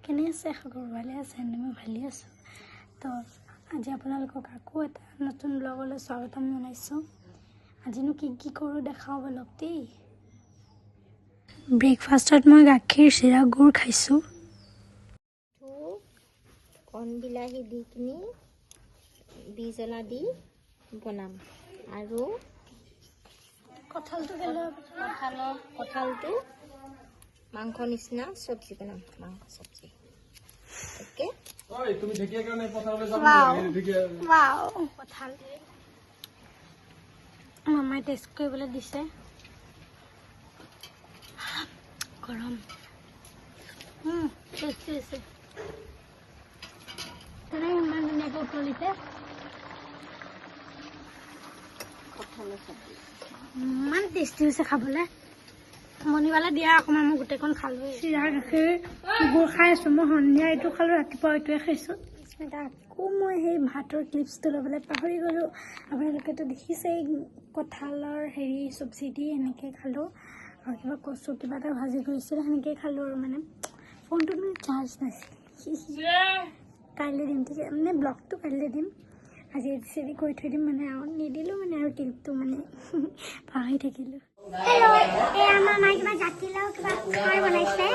কেনে আছে খবৰ ভালে আছে মই ভালে আছোঁ তো আজি আপোনালোকক আকৌ এটা নতুন ব্লগলৈ স্বাগতম জনাইছোঁ আজিনো কি কৰোঁ দেখাওঁ বলক দেই ব্ৰেকফাষ্টত মই গাখীৰ চিৰা গুড় খাইছোঁ কণ বিলাহী দি কিনি বিজলা দি বনাম আৰু কঁঠালটো মাংস নিচিনা চব্জি বনাম মাংস চব্জি ওকে ওই তুমি ঢেকিয়া কেন পথারলে যাবে ঢেকিয়া ওয়াও কঁঠাল মামাই টেষ্ট কৰিবলৈ দিছে গৰম টেষ্টি আছে তেনে ইমান ধুনীয়াকৈ উতলিছে কঁঠালৰ চব্জি ইমান টেষ্টি হৈছে খাবলৈ মণিবালে দিয়া অকণমান মই গোটেইখন খালোঁ চিৰা গাখীৰ গুড় খাই আছোঁ মই সন্ধিয়া এইটো খালোঁ ৰাতিপুৱা এইটোৱে খাইছোঁ আকৌ মই সেই ভাতৰ ক্লিপছটো ল'বলৈ পাহৰি গ'লোঁ আপোনালোকেতো দেখিছেই কঁঠালৰ হেৰি চব্জি দি এনেকৈ খালোঁ আৰু কিবা কচু কিবা এটা ভাজি কৰিছিলে সেনেকৈ খালোঁ আৰু মানে ফোনটোত মানে চাৰ্জ নাছিল কাইলৈ দিম ঠিক আছে মানে ব্লগটো কাইলৈ দিম আজি এডিট কৰি থৈ দিম মানে আৰু নিদিলোঁ মানে আৰু ক্লিপটো মানে পাহৰি থাকিলোঁ আমাৰ মায়ে কিবা জাতিলাও কিবা খাৰ বনাইছে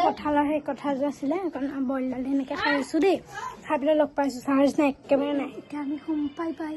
কঁঠালৰ সেই কঁঠালটো আছিলে বইল দালি এনেকৈ খাই আছোঁ দেই খাই পেলাই লগ পাইছোঁ চাৰ্জ নাই একেবাৰে নাই এতিয়া আমি সোম পাই